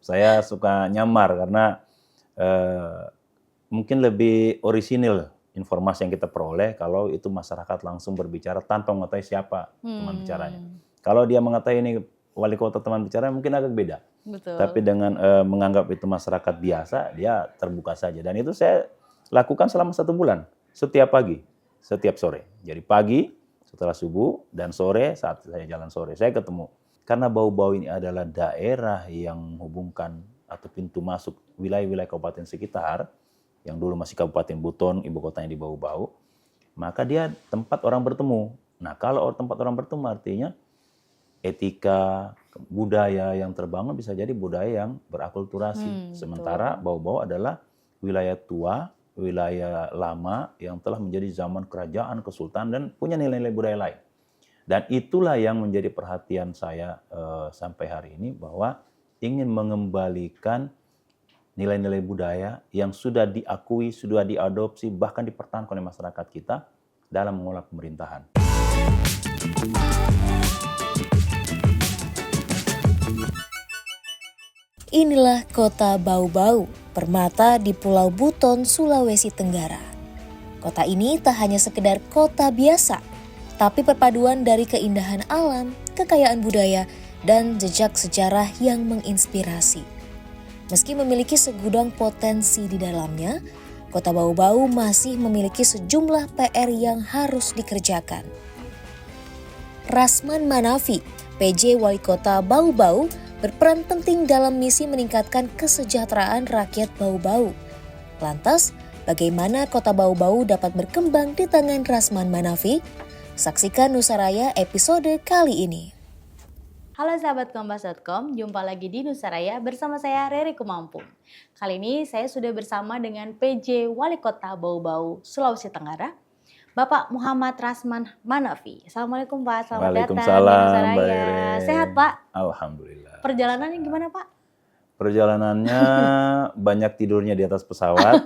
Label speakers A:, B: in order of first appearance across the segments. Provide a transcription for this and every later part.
A: Saya suka nyamar karena eh, mungkin lebih orisinil informasi yang kita peroleh kalau itu masyarakat langsung berbicara tanpa mengetahui siapa teman bicaranya. Kalau dia mengetahui ini wali kota teman bicara mungkin agak beda. Tapi
B: Betul.
A: dengan menganggap itu masyarakat biasa, dia terbuka saja. Dan itu saya lakukan selama 1 bulan, setiap pagi, setiap sore. Jadi pagi setelah subuh dan sore saat saya jalan sore, saya ketemu. Karena Bau-Bau ini adalah daerah yang menghubungkan atau pintu masuk wilayah-wilayah kabupaten sekitar, yang dulu masih Kabupaten Buton, ibu kotanya di Bau-Bau, maka dia tempat orang bertemu. Nah, kalau tempat orang bertemu artinya etika, budaya yang terbangun bisa jadi budaya yang berakulturasi. Sementara Bau-Bau adalah wilayah tua, wilayah lama yang telah menjadi zaman kerajaan, kesultanan dan punya nilai-nilai budaya lain. Dan itulah yang menjadi perhatian saya sampai hari ini bahwa ingin mengembalikan nilai-nilai budaya yang sudah diakui, sudah diadopsi, bahkan dipertahankan oleh masyarakat kita dalam mengolah pemerintahan.
C: Inilah kota Bau-Bau, permata di Pulau Buton, Sulawesi Tenggara. Kota ini tak hanya sekedar kota biasa, tapi perpaduan dari keindahan alam, kekayaan budaya, dan jejak sejarah yang menginspirasi. Meski memiliki segudang potensi di dalamnya, kota Bau-Bau masih memiliki sejumlah PR yang harus dikerjakan. Rasman Manafi, PJ Wali Kota Bau-Bau, berperan penting dalam misi meningkatkan kesejahteraan rakyat Bau-Bau. Lantas, bagaimana kota Bau-Bau dapat berkembang di tangan Rasman Manafi? Saksikan Nusaraya episode kali ini.
B: Halo sahabat Kompas.com, jumpa lagi di Nusaraya bersama saya Reri Kumampung. Kali ini saya sudah bersama dengan PJ Wali Kota Bau-Bau, Sulawesi Tenggara, Bapak Muhammad Rasman Manafi. Assalamualaikum Pak, selamat datang di Nusaraya. Sehat Pak?
A: Alhamdulillah.
B: Perjalanannya gimana Pak?
A: Perjalanannya banyak tidurnya di atas pesawat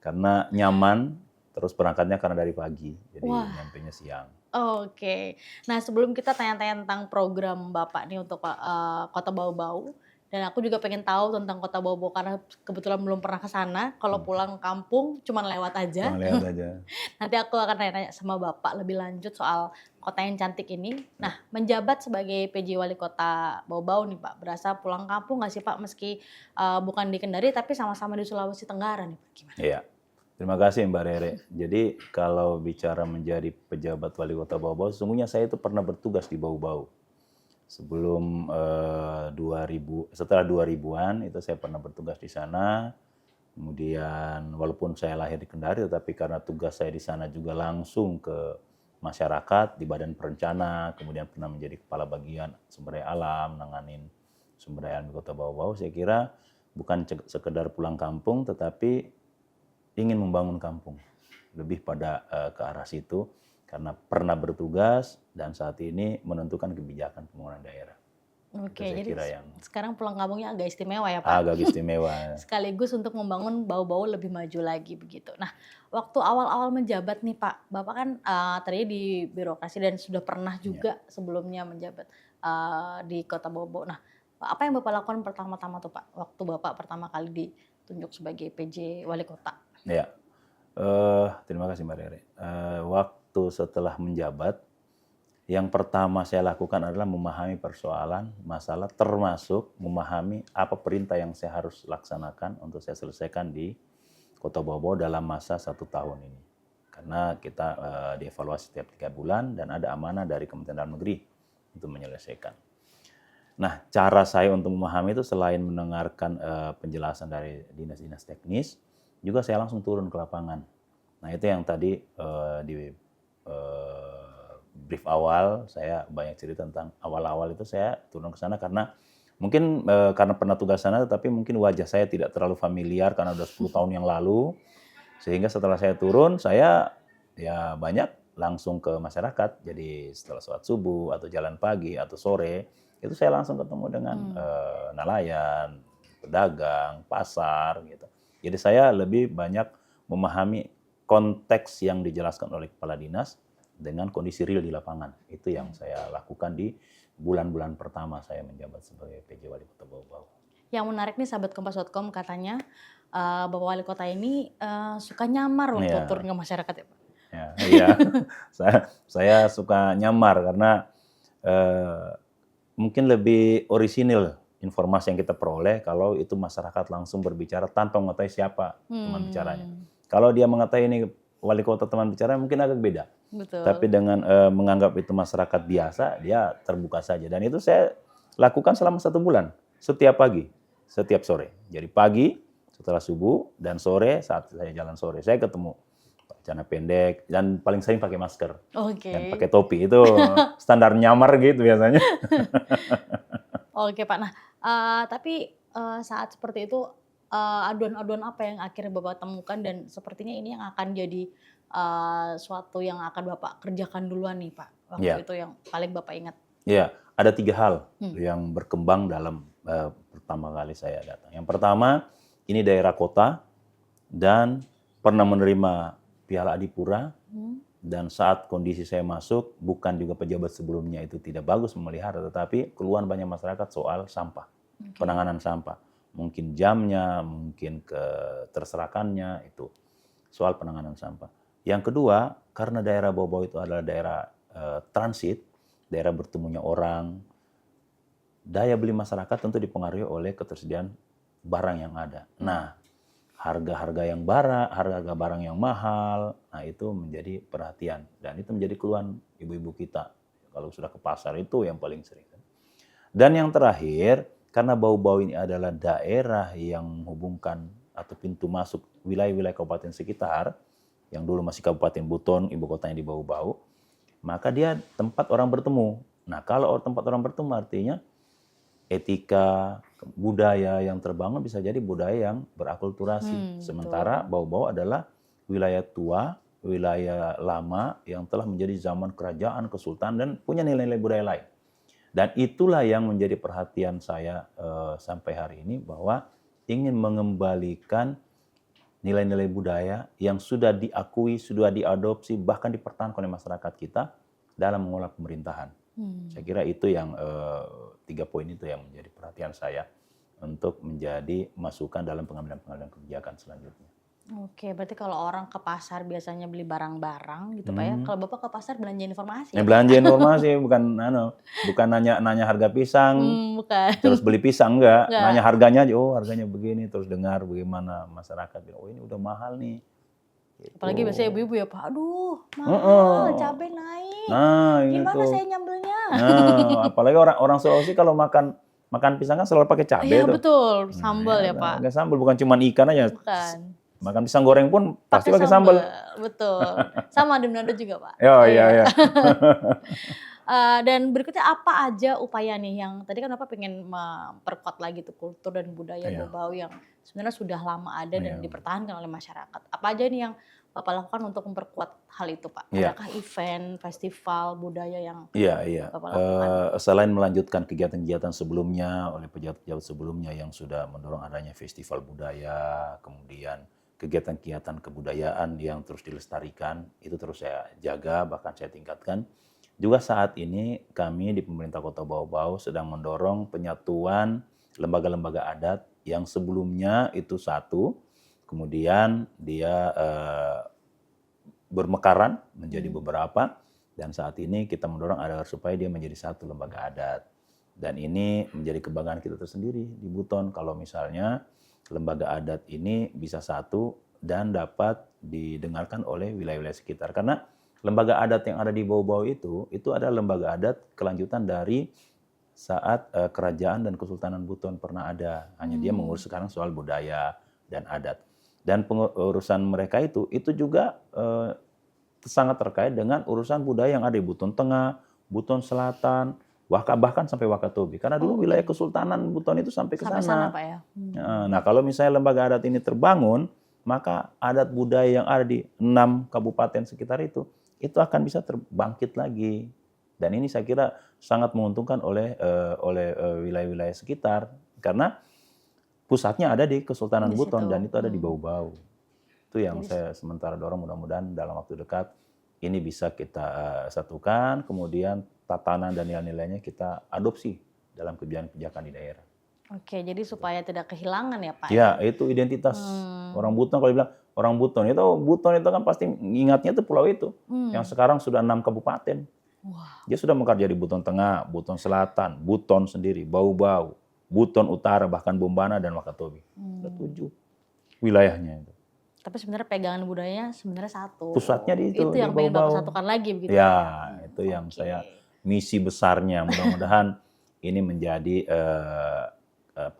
A: karena nyaman, terus berangkatnya karena dari pagi, jadi nyampenya siang.
B: Oke. Nah sebelum kita tanya-tanya tentang program Bapak nih untuk Kota Bau-Bau, dan aku juga pengen tahu tentang Kota Bau-Bau karena kebetulan belum pernah ke sana. Kalau pulang kampung cuman lewat aja. Nanti aku akan tanya-tanya sama Bapak lebih lanjut soal kota yang cantik ini. Nah, menjabat sebagai PJ Wali Kota Bau-Bau nih Pak, berasa pulang kampung nggak sih Pak, meski bukan di Kendari tapi sama-sama di Sulawesi Tenggara nih Pak, gimana?
A: Iya, terima kasih Mbak Rere. Jadi kalau bicara menjadi pejabat Wali Kota Bau-Bau, sesungguhnya saya itu pernah bertugas di Bau-Bau. Sebelum 2000, setelah 2000-an itu saya pernah bertugas di sana. Kemudian walaupun saya lahir di Kendari, tetapi karena tugas saya di sana juga langsung ke masyarakat di Badan Perencana, kemudian pernah menjadi kepala bagian sumber daya alam, nanganin sumber daya alam di Kota Bau-Bau. Saya kira bukan sekedar pulang kampung, tetapi ingin membangun kampung. Lebih pada ke arah situ, karena pernah bertugas dan saat ini menentukan kebijakan pembangunan daerah.
B: Oke, jadi sekarang pulang kampungnya agak istimewa ya Pak?
A: Agak istimewa.
B: Sekaligus untuk membangun Bau-Bau lebih maju lagi begitu. Nah, waktu awal-awal menjabat nih Pak, Bapak kan tadi di birokrasi dan sudah pernah juga sebelumnya menjabat di Kota Bau-Bau. Nah, apa yang Bapak lakukan pertama-tama tuh Pak, waktu Bapak pertama kali ditunjuk sebagai PJ Wali Kota?
A: Ya, terima kasih Mbak Rere. Waktu setelah menjabat, yang pertama saya lakukan adalah memahami persoalan, masalah, termasuk memahami apa perintah yang saya harus laksanakan untuk saya selesaikan di Kota Bau-Bau dalam masa 1 tahun ini. Karena kita dievaluasi setiap 3 bulan dan ada amanah dari Kementerian Dalam Negeri untuk menyelesaikan. Nah, cara saya untuk memahami itu selain mendengarkan penjelasan dari dinas-dinas teknis, juga saya langsung turun ke lapangan. Nah, itu yang tadi di brief awal saya banyak cerita tentang awal-awal itu saya turun ke sana karena mungkin karena pernah tugas sana, tetapi mungkin wajah saya tidak terlalu familiar karena udah 10 tahun yang lalu, sehingga setelah saya turun saya ya banyak langsung ke masyarakat. Jadi setelah sholat subuh atau jalan pagi atau sore itu saya langsung ketemu dengan nelayan, pedagang, pasar gitu. Jadi saya lebih banyak memahami konteks yang dijelaskan oleh kepala dinas dengan kondisi real di lapangan. Itu yang saya lakukan di bulan-bulan pertama saya menjabat sebagai PJ Wali Kota Bau-Bau.
B: Yang menarik nih sahabat Kompas.com katanya Bapak Wali Kota ini suka nyamar waktu
A: Iya.
B: turun ke masyarakat ya Pak?
A: Ya, iya. Saya suka nyamar karena mungkin lebih orisinil informasi yang kita peroleh kalau itu masyarakat langsung berbicara tanpa mengetahui siapa teman bicaranya. Kalau dia mengetahui ini wali kota teman bicara mungkin agak beda.
B: Betul.
A: Tapi dengan menganggap itu masyarakat biasa, dia terbuka saja. Dan itu saya lakukan selama 1 bulan, setiap pagi, setiap sore. Jadi pagi setelah subuh dan sore saat saya jalan sore, saya ketemu celana pendek dan paling sering pakai masker
B: Oke.
A: dan pakai topi. Itu standar nyamar gitu biasanya.
B: Oke Pak. Nah, tapi saat seperti itu aduan-aduan apa yang akhirnya Bapak temukan dan sepertinya ini yang akan jadi suatu yang akan Bapak kerjakan duluan nih Pak. Waktu
A: Iya.
B: itu yang paling Bapak ingat.
A: Ya, ada 3 hal yang berkembang dalam pertama kali saya datang. Yang pertama, ini daerah kota dan pernah menerima Piala Adipura. Dan saat kondisi saya masuk, bukan juga pejabat sebelumnya itu tidak bagus memelihara, tetapi keluhan banyak masyarakat soal sampah, penanganan sampah. Mungkin jamnya, mungkin keterserakannya, itu soal penanganan sampah. Yang kedua, karena daerah Bau-Bau itu adalah daerah transit, daerah bertemunya orang, daya beli masyarakat tentu dipengaruhi oleh ketersediaan barang yang ada. Nah, harga-harga barang yang mahal, nah itu menjadi perhatian dan itu menjadi keluhan ibu-ibu kita. Kalau sudah ke pasar itu yang paling sering. Dan yang terakhir, karena Bau-Bau ini adalah daerah yang menghubungkan atau pintu masuk wilayah-wilayah kabupaten sekitar, yang dulu masih Kabupaten Buton, ibu kotanya di Bau-Bau, maka dia tempat orang bertemu. Nah, kalau tempat orang bertemu artinya etika, budaya yang terbangun bisa jadi budaya yang berakulturasi. Sementara Bau-Bau adalah wilayah tua, wilayah lama yang telah menjadi zaman kerajaan, kesultanan dan punya nilai-nilai budaya lain. Dan itulah yang menjadi perhatian saya sampai hari ini bahwa ingin mengembalikan nilai-nilai budaya yang sudah diakui, sudah diadopsi, bahkan dipertahankan oleh masyarakat kita dalam mengolah pemerintahan. Saya kira itu yang 3 poin itu yang menjadi perhatian saya untuk menjadi masukan dalam pengambilan kebijakan selanjutnya.
B: Oke, berarti kalau orang ke pasar biasanya beli barang-barang gitu Pak ya. Kalau Bapak ke pasar belanja informasi ya?
A: Belanja informasi bukan nanya harga pisang,
B: Bukan.
A: terus beli pisang enggak,
B: Enggak.
A: nanya harganya aja, oh harganya begini, terus dengar bagaimana masyarakat bilang, oh ini udah mahal nih. Gitu.
B: Apalagi biasanya ibu-ibu ya Pak, aduh mahal, cabai naik.
A: Nah,
B: Gimana
A: itu.
B: saya nyambelnya?
A: Nah, apalagi orang Sulawesi kalau makan pisang kan selalu pakai cabai
B: Iya
A: tuh.
B: betul, sambal ya Pak.
A: Pakai sambal, bukan cuma ikan aja.
B: Bukan.
A: Makan pisang goreng pun pasti pakai sambal.
B: Betul. Sama di Manado juga Pak.
A: Oh iya.
B: Dan berikutnya apa aja upaya nih yang tadi kan Bapak pengen memperkuat lagi tuh kultur dan budaya Bau-Bau yang sebenarnya sudah lama ada dan dipertahankan oleh masyarakat. Apa aja nih yang Bapak lakukan untuk memperkuat hal itu Pak? Adakah event, festival, budaya yang Bapak lakukan?
A: Selain melanjutkan kegiatan-kegiatan sebelumnya oleh pejabat-pejabat sebelumnya yang sudah mendorong adanya festival budaya, kemudian kegiatan-kegiatan kebudayaan yang terus dilestarikan, itu terus saya jaga, bahkan saya tingkatkan. Juga saat ini kami di pemerintah Kota Bau-Bau sedang mendorong penyatuan lembaga-lembaga adat yang sebelumnya itu satu, kemudian dia bermekaran menjadi beberapa, dan saat ini kita mendorong agar supaya dia menjadi satu lembaga adat. Dan ini menjadi kebanggaan kita tersendiri di Buton kalau misalnya lembaga adat ini bisa satu dan dapat didengarkan oleh wilayah-wilayah sekitar. Karena lembaga adat yang ada di Bau-Bau itu adalah lembaga adat kelanjutan dari saat kerajaan dan kesultanan Buton pernah ada. Hanya dia mengurus sekarang soal budaya dan adat. Dan pengurusan mereka itu juga sangat terkait dengan urusan budaya yang ada di Buton Tengah, Buton Selatan, bahkan sampai Wakatobi. Karena dulu wilayah Kesultanan Buton itu sampai ke sana.
B: Sampai sana Pak ya.
A: Nah, kalau misalnya lembaga adat ini terbangun, maka adat budaya yang ada di 6 kabupaten sekitar itu akan bisa terbangkit lagi. Dan ini saya kira sangat menguntungkan oleh wilayah-wilayah sekitar karena pusatnya ada di Kesultanan Buton dan itu ada di Bau-Bau. Itu yang saya sementara dorong, mudah-mudahan dalam waktu dekat ini bisa kita satukan, kemudian tatanan dan nilai-nilainya kita adopsi dalam kebijakan-kebijakan di daerah.
B: Oke, jadi supaya tidak kehilangan ya Pak
A: Ya, itu identitas orang Buton. Kalau bilang orang Buton itu kan pasti ingatnya itu pulau itu. Yang sekarang sudah 6 kabupaten.
B: Wah.
A: Dia sudah bekerja di Buton Tengah, Buton Selatan, Buton sendiri, Bau-Bau, Buton Utara, bahkan Bombana dan Wakatobi. Ada 7 wilayahnya itu.
B: Tapi sebenarnya pegangan budayanya sebenarnya satu.
A: Pusatnya di itu,
B: Itu yang
A: di
B: pengen Bapak
A: Bau-Bau.
B: satukan lagi begitu
A: Ya,
B: Pak?
A: itu yang
B: Oke.
A: saya misi besarnya. Mudah-mudahan ini menjadi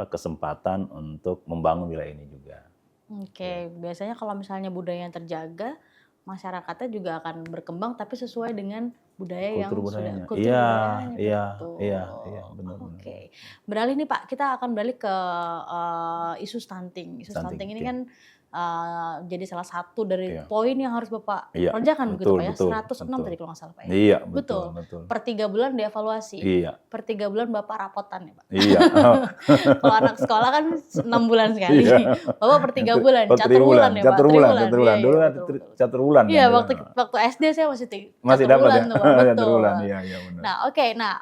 A: kesempatan untuk membangun wilayah ini juga.
B: Oke, biasanya kalau misalnya budaya yang terjaga, masyarakatnya juga akan berkembang tapi sesuai dengan budaya yang
A: Kultur
B: sudah
A: budayanya.
B: kultur
A: Iya,
B: budayanya,
A: iya,
B: betul.
A: iya, benar.
B: Oke. Beralih nih Pak, kita akan beralih ke isu stunting. Isu
A: Stunting,
B: stunting ini
A: oke.
B: kan jadi salah satu dari
A: Iya.
B: poin yang harus Bapak
A: Iya,
B: kerjakan begitu
A: betul,
B: Pak ya.
A: betul,
B: 106
A: betul.
B: tadi kalau nggak salah Pak ya.
A: Iya,
B: Betul.
A: betul.
B: Per 3 bulan dievaluasi.
A: Iya,
B: Per 3 bulan Bapak rapotan ya Pak.
A: iya.
B: Kalau anak sekolah kan 6 bulan sekali.
A: Iya.
B: Bapak per 3 bulan,
A: Oh,
B: catur bulan ya Pak.
A: catur bulan.
B: Iya,
A: Dulu
B: iya,
A: kan
B: betul, betul.
A: catur bulan.
B: Iya,
A: kan,
B: waktu SD saya masih
A: masih
B: catur
A: dapat
B: bulan
A: ya.
B: tuh, Pak.
A: Catur
B: Betul.
A: bulan. Iya, benar.
B: Nah, oke. Nah,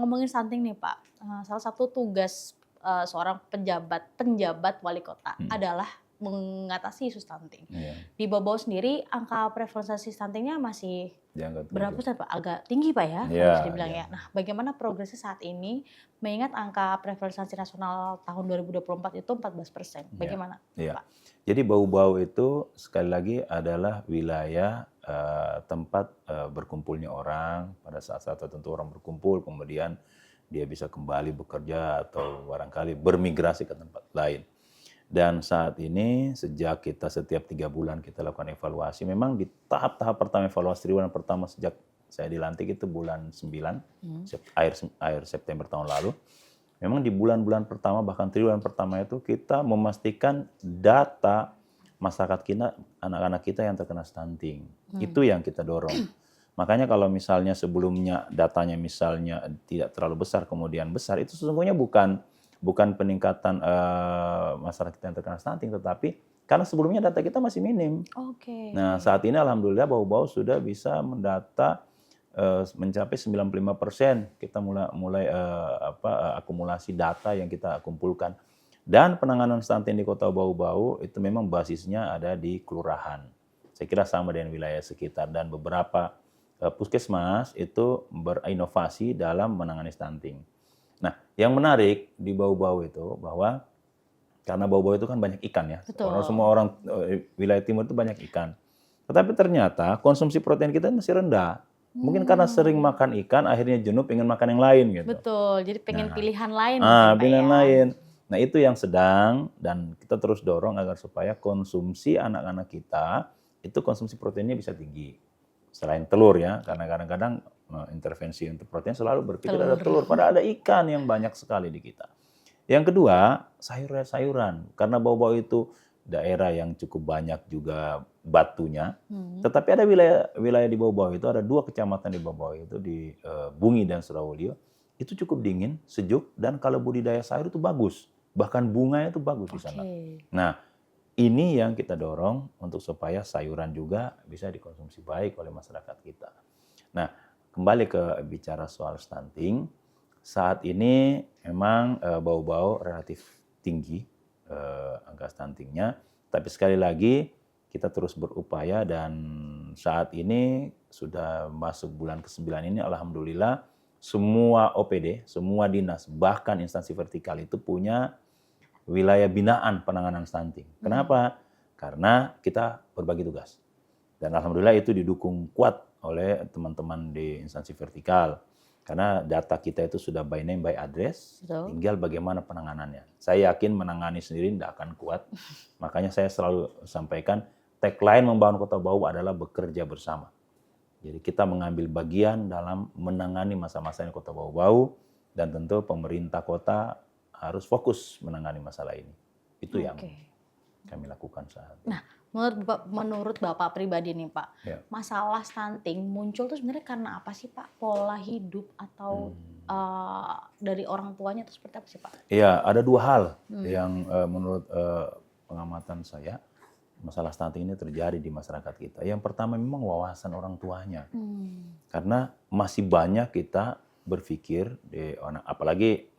B: ngomongin stunting nih, Pak. Salah satu tugas seorang penjabat wali kota adalah mengatasi isu stunting.
A: Iya,
B: Di Bau-Bau sendiri angka prevalensi stuntingnya masih
A: dianggap
B: berapa
A: tinggi.
B: persen, Pak? Agak tinggi, Pak ya,
A: Iya,
B: harus dibilang
A: iya.
B: ya. Nah, bagaimana progresnya saat ini mengingat angka prevalensi nasional tahun 2024 itu 14%. Bagaimana,
A: Iya.
B: Pak?
A: Jadi Bau-Bau itu sekali lagi adalah wilayah tempat berkumpulnya orang. Pada saat-saat tertentu orang berkumpul, kemudian dia bisa kembali bekerja atau barangkali bermigrasi ke tempat lain. Dan saat ini sejak kita setiap 3 bulan kita lakukan evaluasi, memang di tahap-tahap pertama evaluasi triwulan pertama sejak saya dilantik itu bulan 9, akhir September tahun lalu. Memang di bulan-bulan pertama bahkan triwulan pertama itu kita memastikan data masyarakat kita, anak-anak kita yang terkena stunting. Itu yang kita dorong. Makanya kalau misalnya sebelumnya datanya misalnya tidak terlalu besar kemudian besar, itu sesungguhnya bukan peningkatan masyarakat yang terkena stunting, tetapi karena sebelumnya data kita masih minim.
B: Oke.
A: Nah, saat ini alhamdulillah Bau-Bau sudah bisa mendata mencapai 95%. Kita mulai akumulasi data yang kita kumpulkan. Dan penanganan stunting di Kota Bau-Bau itu memang basisnya ada di kelurahan. Saya kira sama dengan wilayah sekitar, dan beberapa puskesmas itu berinovasi dalam menangani stunting. Nah, yang menarik di Bau-Bau itu bahwa karena Bau-Bau itu kan banyak ikan ya.
B: Betul.
A: Semua orang wilayah timur itu banyak ikan. Tetapi ternyata konsumsi protein kita masih rendah. Mungkin karena sering makan ikan akhirnya jenuh pengen makan yang lain gitu.
B: Betul. Jadi pengen pilihan lain.
A: Pilihan lain. Nah, itu yang sedang dan kita terus dorong agar supaya konsumsi anak-anak kita itu konsumsi proteinnya bisa tinggi. Selain telur ya, karena kadang-kadang intervensi untuk protein selalu berpikir ada telur, padahal ada ikan yang banyak sekali di kita. Yang kedua, sayur-sayuran. Karena Bau-Bau itu daerah yang cukup banyak juga batunya. Tetapi ada wilayah di Bau-Bau itu, ada 2 kecamatan di Bau-Bau itu, di Bungi dan Surawolio. Itu cukup dingin, sejuk, dan kalau budidaya sayur itu bagus. Bahkan bunganya itu bagus di sana. Nah, ini yang kita dorong untuk supaya sayuran juga bisa dikonsumsi baik oleh masyarakat kita. Nah, kembali ke bicara soal stunting, saat ini memang Bau-Bau relatif tinggi angka stuntingnya, tapi sekali lagi kita terus berupaya dan saat ini sudah masuk bulan ke-9 ini alhamdulillah semua OPD, semua dinas, bahkan instansi vertikal itu punya wilayah binaan penanganan stunting. Kenapa? Karena kita berbagi tugas. Dan alhamdulillah itu didukung kuat oleh teman-teman di instansi vertikal. Karena data kita itu sudah by name, by address, tinggal bagaimana penanganannya. Saya yakin menangani sendiri tidak akan kuat. Makanya saya selalu sampaikan, tagline membangun Kota Bau adalah bekerja bersama. Jadi kita mengambil bagian dalam menangani masa-masa di Kota Bau-Bau, dan tentu pemerintah kota harus fokus menangani masalah ini. Itu yang kami lakukan saat ini.
B: Nah, menurut Bapak pribadi nih Pak, masalah stunting muncul tuh sebenarnya karena apa sih Pak? Pola hidup atau dari orang tuanya atau seperti apa sih Pak?
A: Iya, ada 2 hal yang menurut pengamatan saya masalah stunting ini terjadi di masyarakat kita. Yang pertama memang wawasan orang tuanya. Karena masih banyak kita berpikir apalagi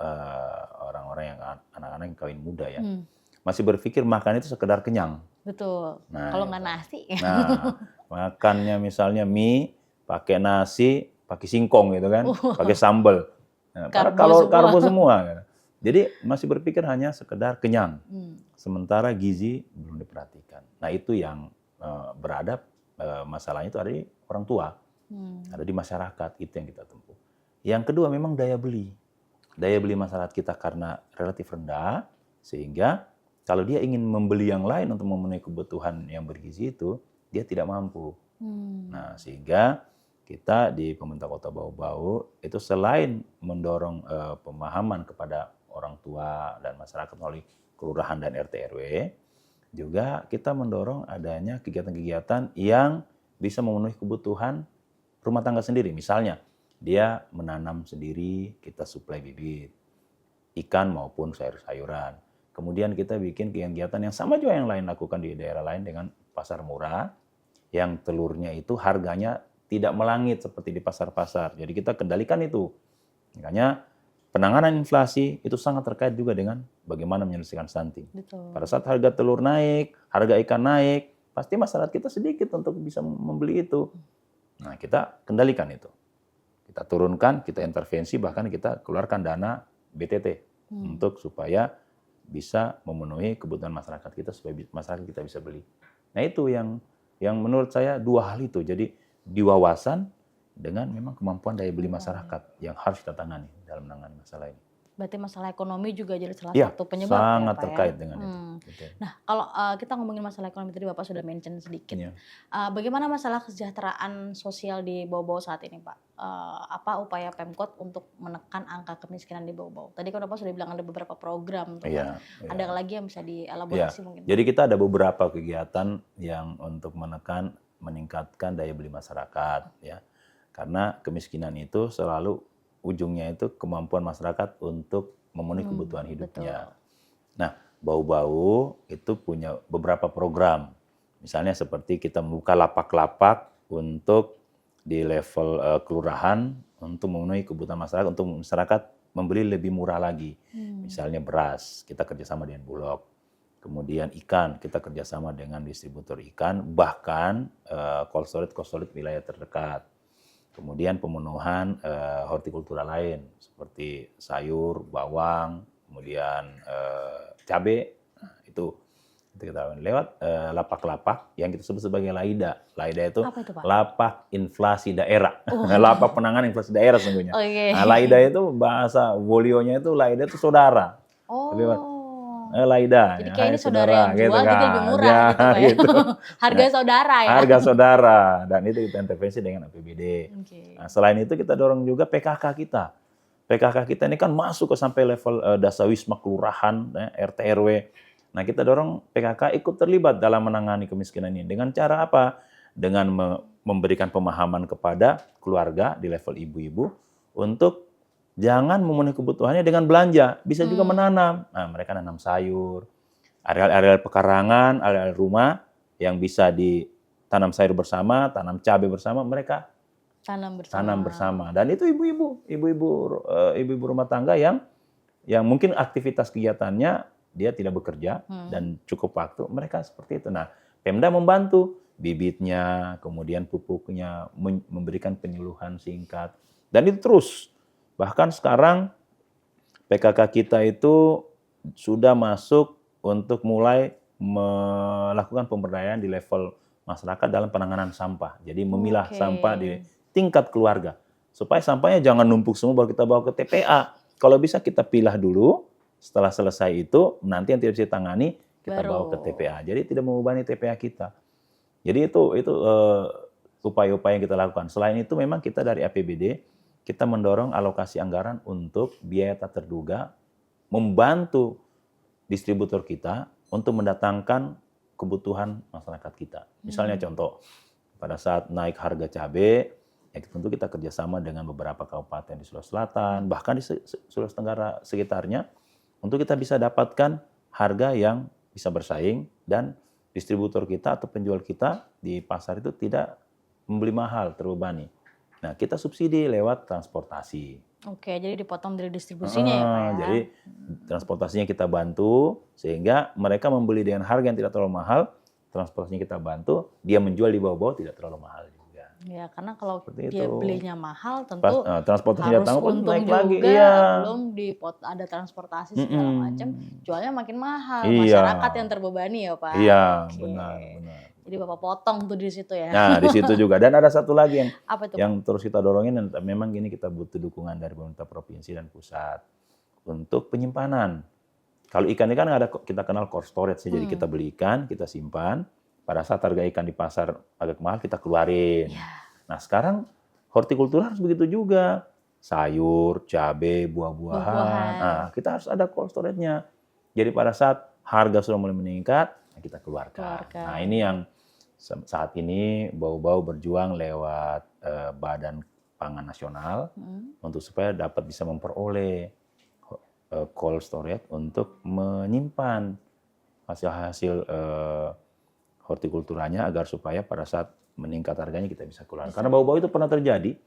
A: orang-orang yang anak-anak yang kawin muda ya,
B: Hmm,
A: masih berpikir makan itu sekedar kenyang.
B: betul.
A: Nah,
B: Kalau nggak
A: itu.
B: nasi,
A: Nah, makannya misalnya mie, pakai nasi, pakai singkong gitu kan, pakai sambal. Nah, padahal
B: karbo semua.
A: karbo semua. Gitu. Jadi masih berpikir hanya sekedar kenyang.
B: Hmm,
A: Sementara gizi belum diperhatikan. Nah itu yang masalahnya itu ada di orang tua,
B: hmm,
A: ada di masyarakat, itu yang kita tempuh. Yang kedua memang daya beli. Daya beli masyarakat kita karena relatif rendah, sehingga kalau dia ingin membeli yang lain untuk memenuhi kebutuhan yang bergizi itu, dia tidak mampu.
B: hmm,
A: Nah, sehingga kita di pemerintah Kota Bau-Bau itu selain mendorong pemahaman kepada orang tua dan masyarakat melalui kelurahan dan RT RW, juga kita mendorong adanya kegiatan-kegiatan yang bisa memenuhi kebutuhan rumah tangga sendiri. Misalnya, dia menanam sendiri, kita suplai bibit, ikan maupun sayur-sayuran. Kemudian kita bikin kegiatan yang sama juga yang lain lakukan di daerah lain dengan pasar murah, yang telurnya itu harganya tidak melangit seperti di pasar-pasar. Jadi kita kendalikan itu. Makanya penanganan inflasi itu sangat terkait juga dengan bagaimana menyelesaikan stunting.
B: betul.
A: Pada saat harga telur naik, harga ikan naik, pasti masyarakat kita sedikit untuk bisa membeli itu. Nah, kita kendalikan itu. Kita turunkan, kita intervensi, bahkan kita keluarkan dana BTT untuk supaya bisa memenuhi kebutuhan masyarakat kita, supaya masyarakat kita bisa beli. Nah, itu yang menurut saya dua hal itu. Jadi di wawasan dengan memang kemampuan daya beli masyarakat yang harus kita tangani dalam menangani masalah ini.
B: Berarti masalah ekonomi juga jadi salah
A: Iya,
B: satu penyebab
A: sangat
B: ya, Pak,
A: terkait
B: ya?
A: dengan itu. Betul.
B: Nah, kalau kita ngomongin masalah ekonomi tadi Bapak sudah mention sedikit.
A: Iya.
B: Bagaimana masalah kesejahteraan sosial di Bau-Bau saat ini, Pak? Apa upaya Pemkot untuk menekan angka kemiskinan di Bau-Bau? Tadi kan Bapak sudah bilang ada beberapa program tuh
A: Iya,
B: kan.
A: iya.
B: Ada lagi yang bisa
A: Iya,
B: dielaborasi mungkin?
A: jadi kita ada beberapa kegiatan yang untuk meningkatkan daya beli masyarakat, ya. Karena kemiskinan itu selalu ujungnya itu kemampuan masyarakat untuk memenuhi kebutuhan hidupnya. Nah, Bau-Bau itu punya beberapa program. Misalnya seperti kita membuka lapak-lapak untuk di level kelurahan untuk memenuhi kebutuhan masyarakat, untuk masyarakat membeli lebih murah lagi. Misalnya beras, kita kerjasama dengan Bulog. Kemudian ikan, kita kerjasama dengan distributor ikan, bahkan cold storage wilayah terdekat. Kemudian pemenuhan hortikultura lain seperti sayur, bawang, kemudian cabai. Nah, itu kita lakukan lewat lapak-lapak yang kita sebut sebagai LAIDA. LAIDA itu
B: Apa itu, Pak?
A: lapak inflasi daerah, lapak penanganan inflasi daerah sesungguhnya.
B: Oke.
A: Nah, LAIDA itu bahasa Wolionya itu LAIDA itu saudara. Lebih LAIDA.
B: Jadi
A: ya,
B: kayak
A: hai
B: ini saudara yang
A: gitu
B: jual, kita lebih
A: kan.
B: murah
A: Ya,
B: gitu, Pak, ya.
A: gitu.
B: Harga saudara ya.
A: Harga saudara, dan itu kita intervensi dengan APBD.
B: Oke.
A: Nah, selain itu kita dorong juga PKK kita. PKK kita ini kan masuk ke sampai level dasawisma kelurahan, RT RW. Nah, kita dorong PKK ikut terlibat dalam menangani kemiskinan ini. Dengan cara apa? Dengan memberikan pemahaman kepada keluarga di level ibu-ibu untuk jangan memenuhi kebutuhannya dengan belanja, bisa juga menanam. Nah, mereka nanam sayur, areal-areal pekarangan, areal rumah yang bisa ditanam sayur bersama, tanam cabai bersama, mereka tanam bersama. Dan itu ibu-ibu rumah tangga yang mungkin aktivitas kegiatannya dia tidak bekerja dan cukup waktu, mereka seperti itu. Nah, Pemda membantu bibitnya, kemudian pupuknya, memberikan penyuluhan singkat, dan itu terus. Bahkan sekarang PKK kita itu sudah masuk untuk mulai melakukan pemberdayaan di level masyarakat dalam penanganan sampah. Jadi memilah sampah di tingkat keluarga. Supaya sampahnya jangan numpuk semua baru kita bawa ke TPA. Kalau bisa kita pilah dulu, setelah selesai itu nanti yang tidak bisa ditangani kita bawa ke TPA. Jadi tidak membebani TPA kita. Jadi itu upaya-upaya yang kita lakukan. Selain itu memang kita dari APBD kita mendorong alokasi anggaran untuk biaya tak terduga, membantu distributor kita untuk mendatangkan kebutuhan masyarakat kita. Misalnya contoh, pada saat naik harga cabai, ya tentu kita kerjasama dengan beberapa kabupaten di Sulawesi Selatan, bahkan di Sulawesi Tenggara sekitarnya, untuk kita bisa dapatkan harga yang bisa bersaing dan distributor kita atau penjual kita di pasar itu tidak membeli mahal, terbebani. Nah, kita subsidi lewat transportasi.
B: Oke, jadi dipotong dari distribusinya ya Pak ya?
A: Jadi transportasinya kita bantu sehingga mereka membeli dengan harga yang tidak terlalu mahal, transportasinya kita bantu, dia menjual di bawah-bawah tidak terlalu mahal juga.
B: Ya, karena kalau
A: Seperti
B: dia
A: itu.
B: belinya mahal tentu
A: Transportasinya
B: harus
A: tanggung pun
B: untung
A: naik lagi.
B: juga,
A: Iya.
B: belum ada transportasi segala macam, jualnya makin mahal,
A: Iya.
B: masyarakat yang terbebani ya Pak?
A: Iya,
B: Oke.
A: benar.
B: Jadi Bapak potong tuh di situ ya?
A: Nah, di situ juga. Dan ada satu lagi
B: Apa itu Pak?
A: yang terus kita dorongin, dan memang gini kita butuh dukungan dari pemerintah provinsi dan pusat untuk penyimpanan. Kalau ikan ini kan ada kita kenal cold storage, jadi kita beli ikan, kita simpan. Pada saat harga ikan di pasar agak mahal, kita keluarin. Nah, sekarang hortikultura harus begitu juga. Sayur, cabai, buah-buahan. Nah, kita harus ada cold storage-nya. Jadi pada saat harga sudah mulai meningkat, kita keluarkan. Nah, ini yang saat ini Bau-Bau berjuang lewat Badan Pangan Nasional untuk supaya dapat bisa memperoleh cold storage untuk menyimpan hasil-hasil hortikulturanya agar supaya pada saat meningkat harganya kita bisa keluar. Karena Bau-Bau itu pernah terjadi,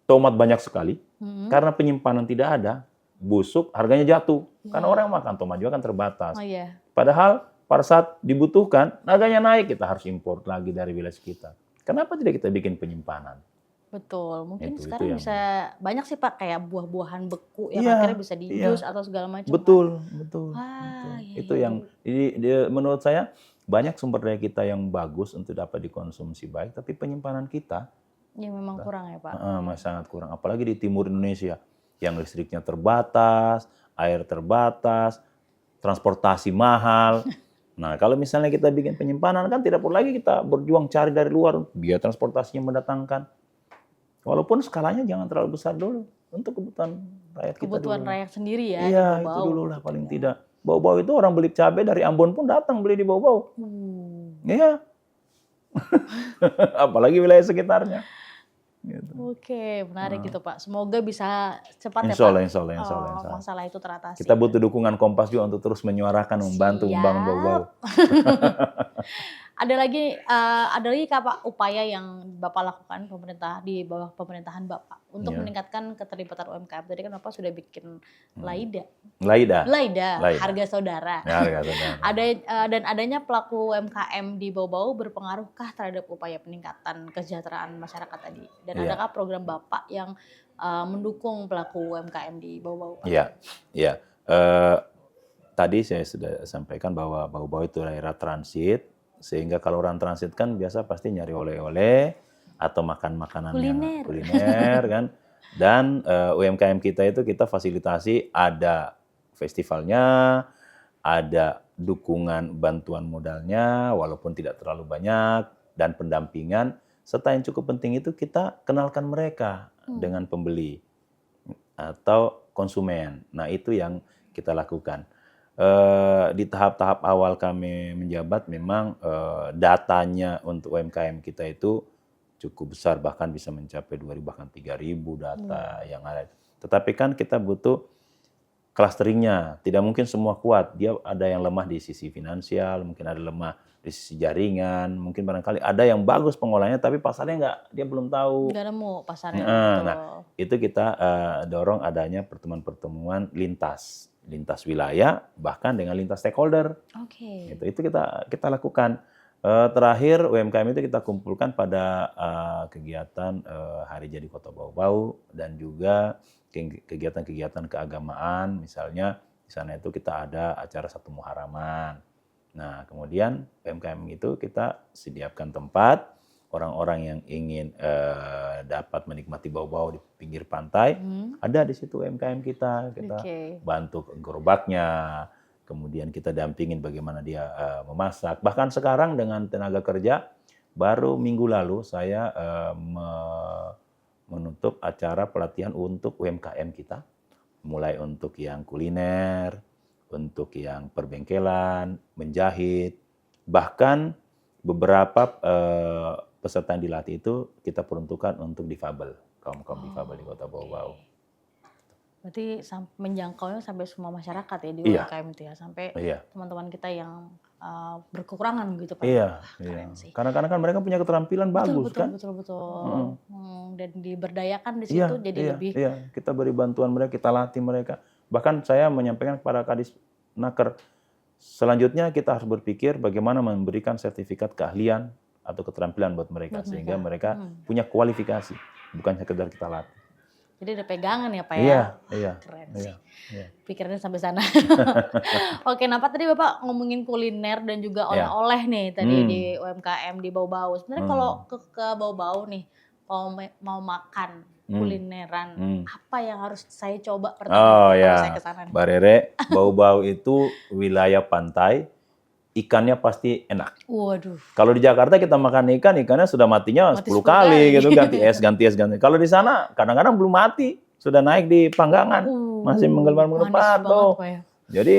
A: tomat banyak sekali, karena penyimpanan tidak ada, busuk, harganya jatuh. Karena orang makan tomat juga kan terbatas.
B: Oh iya.
A: Padahal pada saat dibutuhkan, harganya naik, kita harus impor lagi dari wilayah sekitar. Kenapa tidak kita bikin penyimpanan?
B: Betul, mungkin
A: Itu
B: sekarang
A: yang-
B: bisa banyak sih Pak kayak buah-buahan beku yang
A: Iya,
B: akhirnya bisa di
A: iya.
B: jus atau segala macam.
A: Betul.
B: Wah, iya,
A: Itu
B: iya.
A: yang menurut saya banyak sumber daya kita yang bagus untuk dapat dikonsumsi baik, tapi penyimpanan kita
B: Ya memang kurang ya Pak.
A: masih sangat kurang. Apalagi di timur Indonesia yang listriknya terbatas, air terbatas, transportasi mahal. Nah, kalau misalnya kita bikin penyimpanan kan tidak perlu lagi kita berjuang cari dari luar biaya transportasinya mendatangkan. Walaupun skalanya jangan terlalu besar dulu untuk kebutuhan rakyat kita
B: Kebutuhan
A: dulu.
B: rakyat sendiri ya.
A: Iya,
B: di
A: itu
B: Bau-Bau
A: dulu lah
B: gitu
A: paling
B: ya.
A: tidak. Bau-Bau itu orang beli cabai dari Ambon pun datang beli di Bau-Bau. Iya. Apalagi wilayah sekitarnya. Gitu.
B: Oke, menarik gitu Pak. Semoga bisa cepat ya
A: Insya
B: Pak.
A: Allah, insya Allah, insya Allah, insya Allah.
B: Masalah itu teratasi.
A: Kita butuh dukungan Kompas juga untuk terus menyuarakan, membantu membangun Bau-Bau.
B: Ada lagi Pak upaya yang Bapak lakukan pemerintah di bawah pemerintahan Bapak untuk
A: Iya.
B: meningkatkan keterlibatan UMKM. Tadi kan Bapak sudah bikin Laida,
A: Laida.
B: harga saudara.
A: Ya, harga saudara.
B: Dan adanya pelaku UMKM di Bau-Bau berpengaruhkah terhadap upaya peningkatan kesejahteraan masyarakat tadi? Dan
A: Iya.
B: adakah program Bapak yang mendukung pelaku UMKM di Bau-Bau? Pak?
A: Iya, iya. Tadi saya sudah sampaikan bahwa Bau-Bau itu daerah transit, sehingga kalau orang transit kan biasa pasti nyari oleh-oleh atau makan makanan yang kuliner kan. Dan UMKM kita itu kita fasilitasi ada festivalnya, ada dukungan bantuan modalnya walaupun tidak terlalu banyak dan pendampingan, serta yang cukup penting itu kita kenalkan mereka dengan pembeli atau konsumen. Nah, itu yang kita lakukan. Di tahap-tahap awal kami menjabat memang datanya untuk UMKM kita itu cukup besar, bahkan bisa mencapai 2.000 bahkan 3.000 data yang ada. Tetapi kan kita butuh clusteringnya, tidak mungkin semua kuat. Dia ada yang lemah di sisi finansial, mungkin ada lemah di sisi jaringan, mungkin barangkali ada yang bagus pengolahnya tapi pasarnya dia belum tahu.
B: Nggak nemu pasarnya.
A: Nah, itu kita dorong adanya pertemuan-pertemuan lintas wilayah, bahkan dengan lintas stakeholder.
B: Oke.
A: Itu kita lakukan. Terakhir UMKM itu kita kumpulkan pada kegiatan Hari Jadi Kota Bau-Bau dan juga kegiatan-kegiatan keagamaan, misalnya di sana itu kita ada acara satu Muharraman. Nah, kemudian UMKM itu kita sediakan tempat orang-orang yang ingin dapat menikmati Bau-Bau di pinggir pantai, ada di situ UMKM kita bantu gerobaknya, kemudian kita dampingin bagaimana dia memasak. Bahkan sekarang dengan tenaga kerja, baru minggu lalu saya menutup acara pelatihan untuk UMKM kita, mulai untuk yang kuliner, untuk yang perbengkelan, menjahit, bahkan beberapa peserta yang dilatih itu kita peruntukkan untuk difabel, kaum difabel di Kota Bau-Bau.
B: Berarti menjangkaunya sampai semua masyarakat ya di
A: Iya.
B: UMKM itu ya, sampai teman-teman kita yang berkekurangan gitu Pak.
A: Iya,
B: Wah, keren sih.
A: Kadang-kadang kan mereka punya keterampilan bagus kan.
B: Betul. Dan diberdayakan di
A: Iya,
B: situ jadi lebih.
A: iya. Kita beri bantuan mereka, kita latih mereka. Bahkan saya menyampaikan kepada Kadis Naker, selanjutnya kita harus berpikir bagaimana memberikan sertifikat keahlian atau keterampilan buat mereka sehingga mereka punya kualifikasi, bukan sekedar kita latih.
B: Jadi ada pegangan ya Pak ya?
A: Iya.
B: Keren
A: Iya,
B: sih.
A: iya.
B: Pikirannya sampai sana. Oke, nah Pak tadi Bapak ngomongin kuliner dan juga
A: Iya.
B: oleh-oleh nih tadi di UMKM di Bau-Bau. Sebenarnya kalau ke Bau-Bau nih, kalau mau makan kulineran, apa yang harus saya coba pertama
A: Oh
B: kalau
A: ya,
B: saya ke sana nih?
A: Mbak Rere, Bau-Bau itu wilayah pantai, ikannya pasti enak.
B: Waduh.
A: Kalau di Jakarta kita makan ikan, ikannya sudah matinya
B: Mati
A: 10
B: 10
A: kali
B: kali.
A: gitu, ganti es. Kalau di sana kadang-kadang belum mati, sudah naik di panggangan, masih
B: Manis
A: menggelepar-gelepar
B: banget,
A: tuh.
B: Pak ya.
A: Jadi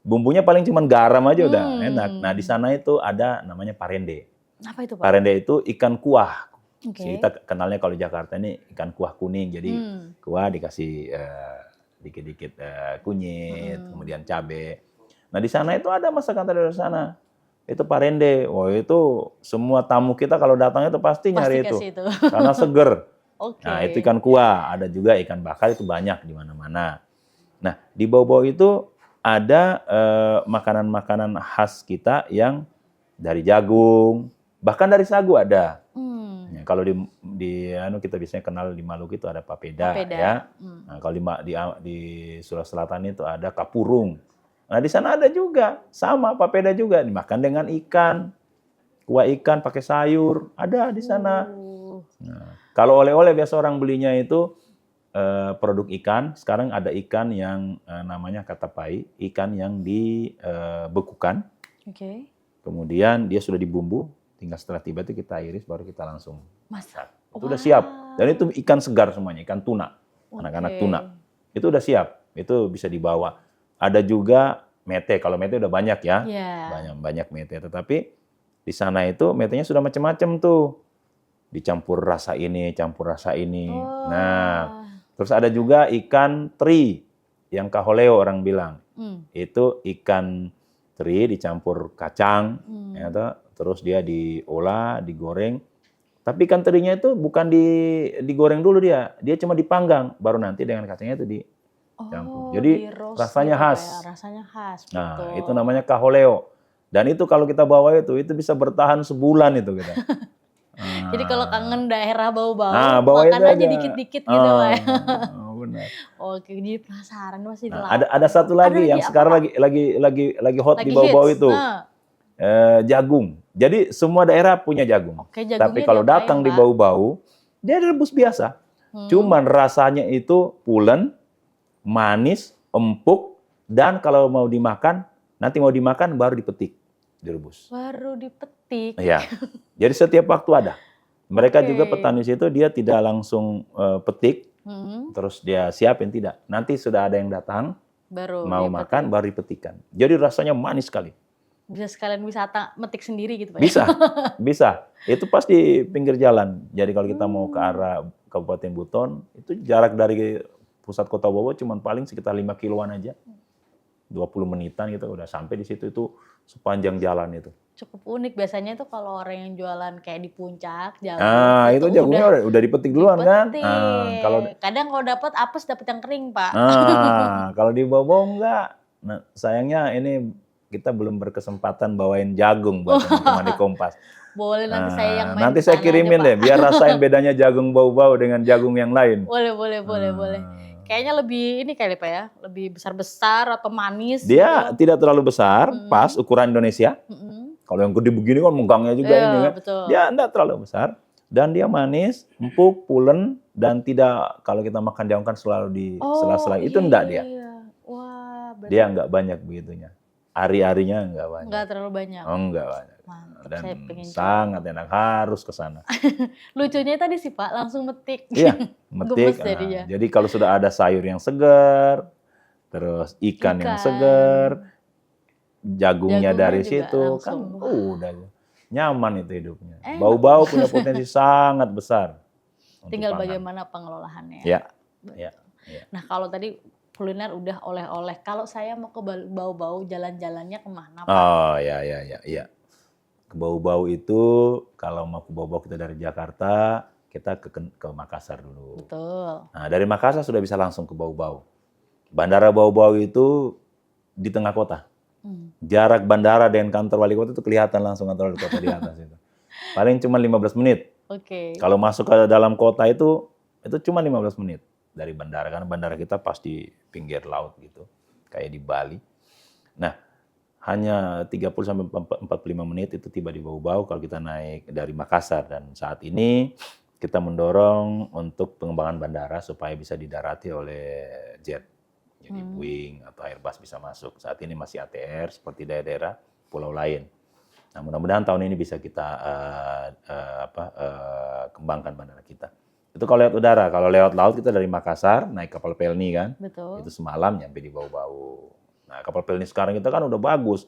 A: bumbunya paling cuma garam aja udah enak. Nah di sana itu ada namanya parende.
B: Apa itu Pak?
A: Parende itu ikan kuah.
B: Oke.
A: Kita kenalnya kalau di Jakarta ini ikan kuah kuning. Jadi kuah dikasih dikit-dikit kunyit, kemudian cabai. Nah di sana itu ada masakan dari sana. Itu parende. Wah itu semua tamu kita kalau datang itu pasti nyari itu.
B: kasih itu.
A: Karena seger.
B: Oke.
A: Nah itu ikan kuah. Ada juga ikan bakar itu banyak di mana-mana. Nah di Bau-Bau itu ada makanan-makanan khas kita yang dari jagung, bahkan dari sagu ada. Ya, kalau kita biasanya kenal di Maluku itu ada papeda. Ya. Nah, kalau di Sulawesi Selatan itu ada kapurung. Nah di sana ada juga sama papeda juga dimakan dengan ikan, kuah ikan pakai sayur ada di sana. Nah, kalau oleh-oleh biasa orang belinya itu produk ikan. Sekarang ada ikan yang namanya katapai, ikan yang dibekukan.
B: Oke.
A: Kemudian dia sudah dibumbu, tinggal setelah tiba itu kita iris baru kita langsung
B: Masak.
A: Itu udah siap. Dan itu ikan segar semuanya, ikan tuna. Anak-anak tuna. Itu udah siap. Itu bisa dibawa. Ada juga mete. Kalau mete udah banyak ya. Banyak mete. Tetapi di sana itu metenya sudah macam-macam tuh. Dicampur rasa ini, campur rasa ini. Nah, terus ada juga ikan teri yang kaholeo orang bilang. Itu ikan teri dicampur kacang, ya, terus dia diolah, digoreng. Tapi ikan terinya itu bukan digoreng dulu dia cuma dipanggang, baru nanti dengan kacangnya itu dicampur. Jadi rasanya khas.
B: Rasanya khas.
A: Nah,
B: betul.
A: itu namanya kaholeo. Dan itu kalau kita bawa itu bisa bertahan sebulan itu kita.
B: Jadi kalau kangen daerah Bau-Bau,
A: bawa
B: makan
A: itu
B: aja dikit-dikit gitu Pak ya.
A: Benar.
B: Oke, jadi penasaran masih
A: Ada satu lagi yang sekarang lagi hot di Bau-Bau itu. Jagung. Jadi semua daerah punya jagung.
B: Oke,
A: tapi kalau datang di Bau-Bau, dia rebus biasa. Cuman rasanya itu pulen, manis, empuk, dan kalau mau dimakan baru dipetik, direbus.
B: Baru dipetik.
A: Iya. Jadi setiap waktu ada. Mereka juga petani situ dia tidak langsung petik, terus dia siapin tidak. Nanti sudah ada yang datang, mau makan baru dipetikkan. Jadi rasanya manis sekali.
B: Bisa sekalian wisata metik sendiri gitu Pak?
A: Bisa. Itu pas di pinggir jalan. Jadi kalau kita mau ke arah Kabupaten Buton, itu jarak dari pusat kota Bau-Bau cuma paling sekitar 5 kiloan aja. 20 menitan gitu udah sampai di situ itu sepanjang jalan itu.
B: Cukup unik biasanya tuh kalau orang yang jualan kayak di puncak jagung.
A: Itu jagungnya udah dipetik duluan kan?
B: Kadang kalau dapat apes dapat yang kering Pak.
A: Kalau di Bau-Bau enggak. Nah, sayangnya ini kita belum berkesempatan bawain jagung buat teman-teman di Kompas.
B: Boleh nanti saya yang main.
A: Nanti saya kirimin deh, biar rasain bedanya jagung Bau-Bau dengan jagung yang lain.
B: Boleh. Kayaknya lebih ini kali Pak ya, lebih besar-besar atau manis.
A: Dia tidak terlalu besar, pas ukuran Indonesia. Kalau yang gede begini kan menggangnya juga ini kan.
B: Betul.
A: Dia enggak terlalu besar dan dia manis, empuk, pulen dan tidak kalau kita makan jagung kan selalu di sela-sela itu enggak dia.
B: Wah,
A: dia enggak banyak begitunya. Ari-arinya enggak banyak.
B: Enggak terlalu banyak.
A: Enggak banyak.
B: Mantap,
A: dan
B: saya pengen
A: sangat enak, harus ke sana.
B: Lucunya tadi sih Pak, langsung metik.
A: Iya, metik. Jadi kalau sudah ada sayur yang segar, terus ikan yang segar, jagungnya dari situ, kan udah nyaman itu hidupnya. Bau-Bau punya potensi sangat besar.
B: Tinggal bagaimana pengelolaannya.
A: Ya.
B: Nah kalau tadi kuliner udah, oleh-oleh. Kalau saya mau ke Bau-Bau, jalan-jalannya kemana, Pak?
A: Oh ya. Ke Bau-Bau itu kalau mau ke Bau-Bau kita dari Jakarta, kita ke Makassar dulu.
B: Betul.
A: Nah, dari Makassar sudah bisa langsung ke Bau-Bau. Bandara Bau-Bau itu di tengah kota. Jarak bandara dengan kantor wali kota itu kelihatan langsung kantor wali kota di atas itu. Paling cuma 15 menit.
B: Oke.
A: Kalau masuk ke dalam kota itu cuma 15 menit dari bandara, karena bandara kita pas di pinggir laut gitu, kayak di Bali. Nah, hanya 30 sampai 45 menit itu tiba di Bau-Bau kalau kita naik dari Makassar, dan saat ini kita mendorong untuk pengembangan bandara supaya bisa didarati oleh jet. Jadi Boeing atau Airbus bisa masuk. Saat ini masih ATR seperti daerah-daerah pulau lain. Nah, mudah-mudahan tahun ini bisa kita kembangkan bandara kita. Itu kalau lewat udara. Kalau lewat laut kita dari Makassar naik kapal Pelni kan.
B: Betul.
A: Itu semalam nyampe di Bau-Bau. Nah, kapal Pelni sekarang kita kan udah bagus.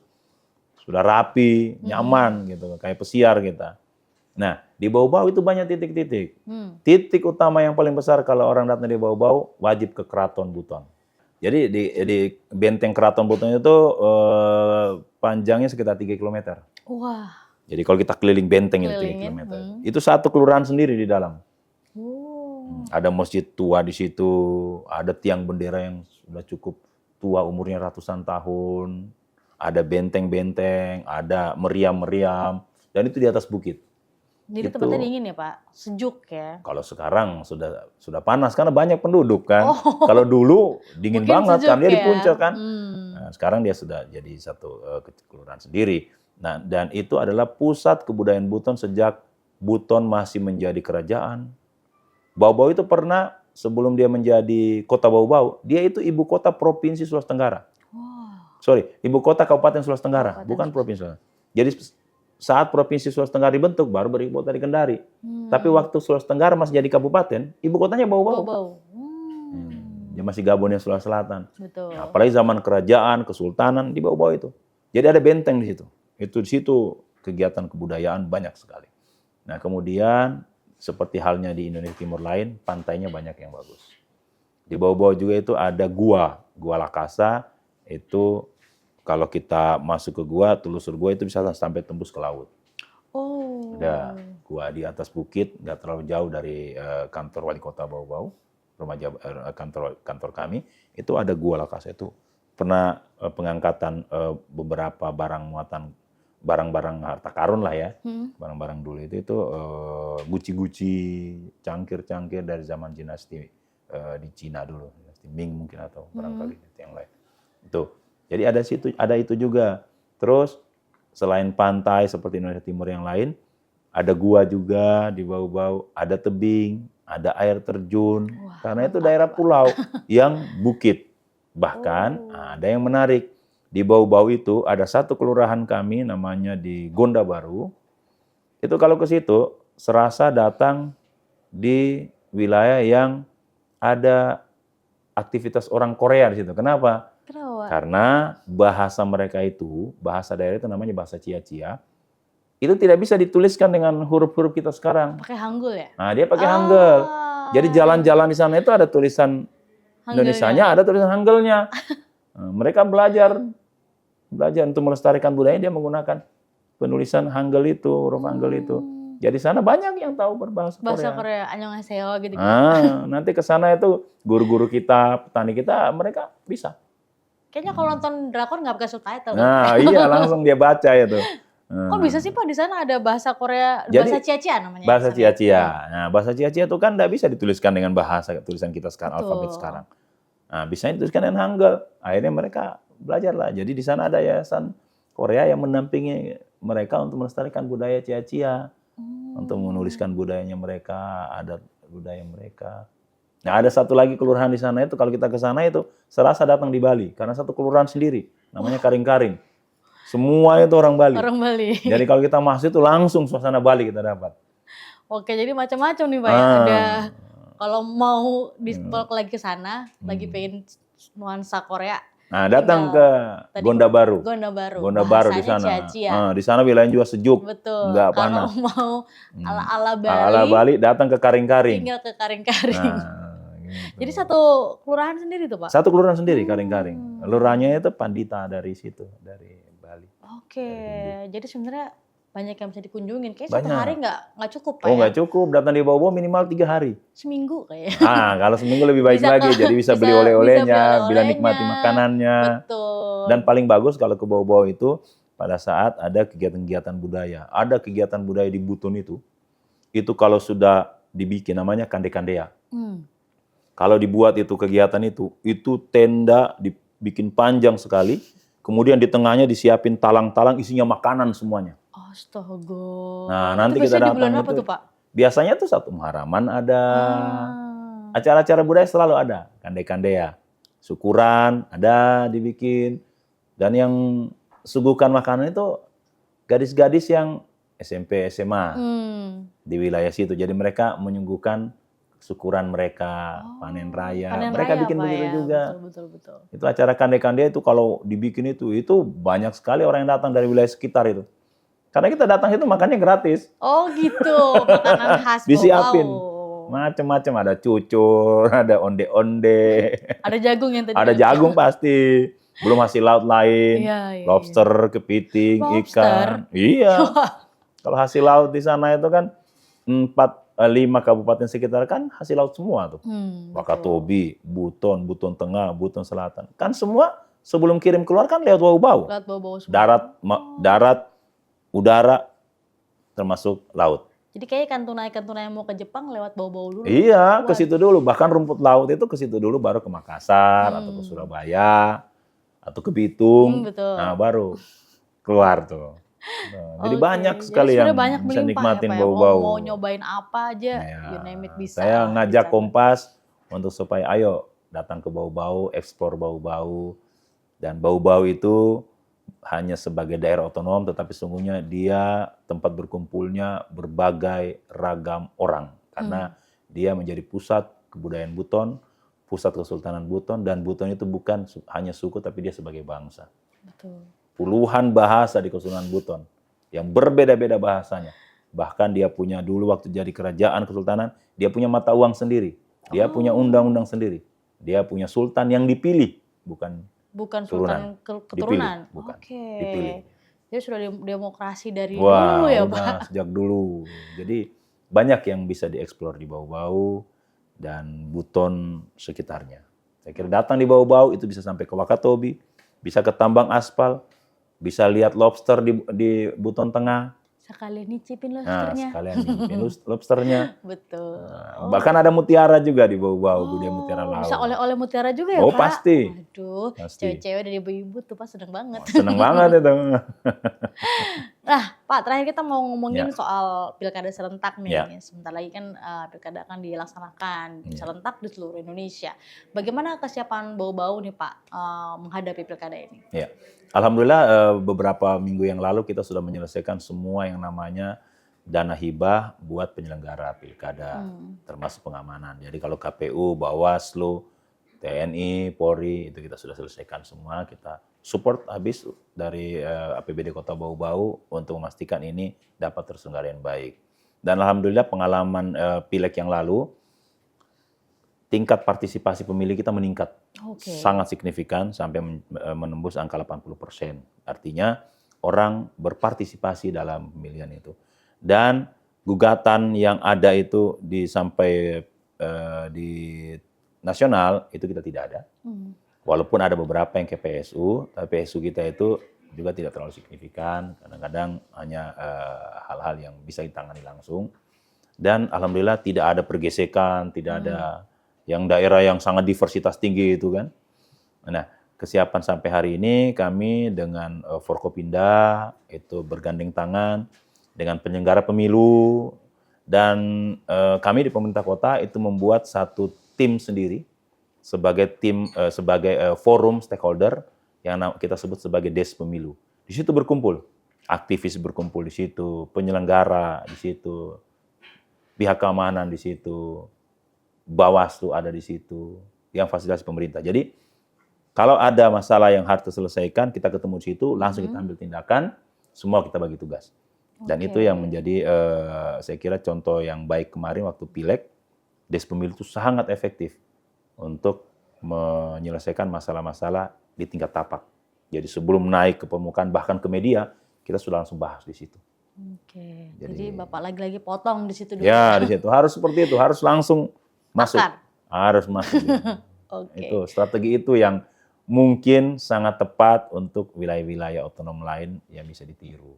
A: Sudah rapi, nyaman gitu, kayak pesiar kita. Nah, di Bau-Bau itu banyak titik-titik. Titik utama yang paling besar kalau orang datang di Bau-Bau wajib ke Keraton Buton. Jadi di benteng Keraton Buton itu panjangnya sekitar 3 km.
B: Wah.
A: Jadi kalau kita keliling benteng itu 3 km. Itu satu kelurahan sendiri di dalam. Ada masjid tua di situ, ada tiang bendera yang sudah cukup tua, umurnya ratusan tahun, ada benteng-benteng, ada meriam-meriam, dan itu di atas bukit.
B: Jadi tempatnya dingin ya, Pak? Sejuk ya?
A: Kalau sekarang sudah panas karena banyak penduduk kan. Kalau dulu dingin banget kan, dia di puncak kan. Nah, sekarang dia sudah jadi satu kelurahan sendiri. Nah, dan itu adalah pusat kebudayaan Buton sejak Buton masih menjadi kerajaan. Bau-Bau itu pernah sebelum dia menjadi kota Bau-Bau, dia itu ibu kota provinsi Sulawesi Tenggara. Sorry, ibu kota Kabupaten Sulawesi Tenggara, bukan provinsi. Jadi saat provinsi Sulawesi Tenggara dibentuk, baru beribu kota di Kendari. Tapi waktu Sulawesi Tenggara masih jadi kabupaten, ibu kotanya Bau-Bau. Dia masih gabungan Sulawesi Selatan.
B: Betul.
A: Nah, apalagi zaman kerajaan, kesultanan di Bau-Bau itu. Jadi ada benteng di situ. Itu di situ kegiatan kebudayaan banyak sekali. Nah, kemudian seperti halnya di Indonesia Timur lain, pantainya banyak yang bagus. Di Bau-Bau juga itu ada Gua Lakasa. Itu kalau kita masuk ke gua, telusur gua itu bisa sampai tembus ke laut. Ada gua di atas bukit, nggak terlalu jauh dari kantor wali kota Bau-Bau, kantor kami. Itu ada Gua Lakasa. Itu pernah pengangkatan beberapa barang-barang harta karun lah ya, barang-barang dulu itu guci-guci, cangkir-cangkir dari zaman dinasti di Cina dulu, dinasti Ming mungkin atau barangkali yang lain. Itu. Jadi ada itu juga. Terus selain pantai seperti Indonesia Timur yang lain, ada gua juga di Bau-Bau, ada tebing, ada air terjun. Karena itu daerah pulau yang bukit. Bahkan ada yang menarik. Di Bau-Bau itu ada satu kelurahan kami namanya di Gonda Baru. Itu kalau ke situ serasa datang di wilayah yang ada aktivitas orang Korea di situ. Kenapa? Karena bahasa mereka itu, bahasa daerah itu namanya bahasa Cia-Cia. Itu tidak bisa dituliskan dengan huruf-huruf kita sekarang.
B: Pakai Hangul ya?
A: Nah, dia pakai Hangul. Jadi jalan-jalan di sana itu ada tulisan Indonesianya, ada tulisan Hangulnya. Nah, mereka belajar untuk melestarikan budaya, dia menggunakan penulisan Hangul itu, huruf Hangul itu. Jadi sana banyak yang tahu berbahasa Korea.
B: Bahasa Korea, annyeonghaseyo gitu.
A: Nanti ke sana itu guru-guru kita, petani kita, mereka bisa.
B: Kayaknya kalau nonton drakor nggak pakai subtitle.
A: Nah, iya langsung dia baca itu.
B: Kok bisa sih Pak di sana ada bahasa Korea,
A: Jadi,
B: bahasa Cia-Cia namanya?
A: Bahasa Cia-Cia. Nah, bahasa Cia-Cia itu kan nggak bisa dituliskan dengan bahasa tulisan kita sekarang, alfabet sekarang. Nah, bisa dituliskan dengan Hangul. Akhirnya mereka belajarlah. Jadi di sana ada yayasan Korea yang mendampingi mereka untuk melestarikan budaya Cia-Cia, untuk menuliskan budayanya mereka, adat budaya mereka. Nah, ada satu lagi kelurahan di sana itu, kalau kita ke sana itu serasa datang di Bali, karena satu kelurahan sendiri, namanya Karing-Karing. Semua itu orang Bali.
B: Orang Bali.
A: Jadi kalau kita masuk itu langsung suasana Bali kita dapat.
B: Oke, jadi macam-macam nih Pak. Ada kalau mau balik lagi ke sana, lagi pengen nuansa Korea.
A: Nah, datang ke Gonda Baru.
B: Gonda
A: Baru di sana. Di sana wilayah juga sejuk.
B: Betul.
A: Enggak panas.
B: Kalau mau ala-ala Bali.
A: Ala Bali datang ke Karing-Karing.
B: Tinggal ke Karing-Karing.
A: Nah, Gitu.
B: Jadi satu kelurahan sendiri tuh Pak?
A: Satu kelurahan sendiri, Karing-Karing. Lurahnya itu Pandita dari situ, dari Bali.
B: Oke,
A: Dari
B: jadi sebenarnya banyak yang bisa dikunjungin. Kayak satu
A: Banyak.
B: hari nggak cukup Pak
A: Oh
B: ya?
A: nggak cukup, datang di bawah minimal 3 hari.
B: Seminggu kayaknya.
A: Ah, kalau seminggu lebih baik
B: Bisa
A: lagi,
B: ke-
A: jadi bisa beli
B: bisa
A: oleh-olehnya,
B: beli
A: bisa nikmati
B: oleh-olehnya.
A: makanannya.
B: Betul.
A: Dan paling bagus kalau ke bawah-bawah itu pada saat ada kegiatan-kegiatan budaya. Ada kegiatan budaya di Buton itu kalau sudah dibikin namanya kande-kandea.
B: Hmm.
A: Kalau dibuat itu kegiatan itu tenda dibikin panjang sekali, kemudian di tengahnya disiapin talang-talang isinya makanan semuanya.
B: Astaga.
A: Nah, nanti
B: itu
A: kita
B: biasanya di bulan
A: datang
B: apa
A: itu.
B: tuh Pak?
A: Biasanya tuh 1 Muharraman ada,
B: Ah.
A: acara-acara budaya selalu ada, kande-kandea. Syukuran ada dibikin, dan yang suguhkan makanan itu gadis-gadis yang SMP, SMA di wilayah situ. Jadi mereka menyuguhkan syukuran mereka, panen raya.
B: Panen
A: Mereka
B: raya,
A: bikin
B: Pak,
A: begitu
B: ya?
A: juga.
B: Betul.
A: Itu acara kande-kande itu kalau dibikin itu banyak sekali orang yang datang dari wilayah sekitar itu. Karena kita datang itu makannya gratis.
B: Oh gitu, makanan khas
A: Disiapin.
B: Bau-Bau.
A: Macam-macam, ada cucur, ada onde-onde,
B: Ada jagung yang tadi.
A: ada jagung pasti. Belum hasil laut lain,
B: Iya.
A: lobster, kepiting,
B: Lobster?
A: ikan. Iya. Kalau hasil laut di sana itu kan 5 kabupaten sekitar kan hasil laut semua tuh. Wakatobi, Buton, Buton Tengah, Buton Selatan. Kan semua sebelum kirim keluar kan lewat bau-bau.
B: Lewat Bau-Bau semua.
A: Darat, udara, termasuk laut.
B: Jadi kayaknya ikan tuna yang mau ke Jepang lewat Bau-Bau dulu.
A: Iya, ke situ dulu. Bahkan rumput laut itu ke situ dulu, baru ke Makassar atau ke Surabaya atau ke Bitung.
B: Betul.
A: Nah, baru keluar tuh. Nah, jadi
B: Oke.
A: banyak
B: Jadi
A: sekali yang
B: sebenarnya banyak
A: bisa
B: melimpah
A: nikmatin
B: ya, Pak, ya.
A: bau-bau.
B: Mau nyobain apa aja,
A: Ya,
B: you name it bisa.
A: saya
B: lah
A: ngajak
B: di sana.
A: Kompas untuk supaya ayo datang ke bau-bau, eksplor bau-bau. Dan bau-bau itu hanya sebagai daerah otonom, tetapi sesungguhnya dia tempat berkumpulnya berbagai ragam orang. Karena dia menjadi pusat kebudayaan Buton, pusat Kesultanan Buton, dan Buton itu bukan hanya suku, tapi dia sebagai bangsa.
B: Betul.
A: Puluhan bahasa di Kesultanan Buton yang berbeda-beda bahasanya. Bahkan dia punya dulu waktu jadi kerajaan kesultanan, dia punya mata uang sendiri. Dia punya undang-undang sendiri. Dia punya sultan yang dipilih, bukan
B: Sultan keturunan.
A: Dipilih, bukan.
B: Oke.
A: Dipilih.
B: Jadi sudah demokrasi dari
A: Wah,
B: dulu ya,
A: udah
B: Pak.
A: sejak dulu. Jadi banyak yang bisa dieksplor di Bau-Bau dan Buton sekitarnya. Saya kira datang di Bau-Bau itu bisa sampai ke Wakatobi, bisa ke tambang aspal, bisa lihat lobster di Buton Tengah.
B: Sekalian nyicipin
A: Nah,
B: lobsternya.
A: sekalian nyicipin lobsternya.
B: Betul.
A: Bahkan ada mutiara juga di Bau-Bau, budaya mutiara laut.
B: Bisa oleh-oleh mutiara juga ya,
A: Oh,
B: Pak?
A: pasti.
B: Waduh,
A: Pasti.
B: cewek-cewek dari ibu-ibu tuh Pak seneng banget.
A: Seneng banget itu.
B: Nah, Pak, terakhir kita mau ngomongin
A: Ya.
B: soal pilkada serentak nih.
A: Ya.
B: Sebentar lagi kan pilkada akan dilaksanakan
A: Ya.
B: serentak di seluruh Indonesia. Bagaimana kesiapan Bau-Bau nih Pak menghadapi pilkada ini?
A: Ya, alhamdulillah beberapa minggu yang lalu kita sudah menyelesaikan semua yang namanya dana hibah buat penyelenggara pilkada, termasuk pengamanan. Jadi kalau KPU, Bawaslu, TNI, Polri itu kita sudah selesaikan semua. Kita support habis dari APBD Kota Bau-Bau untuk memastikan ini dapat terselenggara dengan baik. Dan alhamdulillah pengalaman pileg yang lalu, tingkat partisipasi pemilih kita meningkat sangat signifikan sampai menembus angka 80%. Artinya orang berpartisipasi dalam pemilihan itu. Dan gugatan yang ada itu sampai di nasional itu kita tidak ada. Walaupun ada beberapa yang ke PSU, tapi PSU kita itu juga tidak terlalu signifikan. Kadang-kadang hanya hal-hal yang bisa ditangani langsung. Dan alhamdulillah tidak ada pergesekan, tidak ada yang daerah yang sangat diversitas tinggi itu kan. Nah, kesiapan sampai hari ini kami dengan Forkopimda itu bergandeng tangan dengan penyelenggara pemilu, dan kami di pemerintah kota itu membuat satu tim sendiri sebagai forum stakeholder yang kita sebut sebagai Des Pemilu. Di situ berkumpul, aktivis berkumpul di situ, penyelenggara di situ, pihak keamanan di situ, Bawaslu ada di situ, yang fasilitasi pemerintah. Jadi kalau ada masalah yang harus diselesaikan, kita ketemu di situ, langsung kita ambil tindakan, semua kita bagi tugas. Dan itu yang menjadi saya kira contoh yang baik kemarin waktu pileg, Des Pemilu itu sangat efektif. untuk menyelesaikan masalah-masalah di tingkat tapak. Jadi sebelum naik ke permukaan bahkan ke media, kita sudah langsung bahas di situ.
B: Oke.
A: Jadi-
B: Jadi Bapak lagi-lagi potong di situ dulu.
A: Ya, di situ harus seperti itu, harus langsung masuk.
B: Akar.
A: Harus masuk.
B: Oke.
A: Itu strategi itu yang mungkin sangat tepat untuk wilayah-wilayah otonom lain yang bisa ditiru.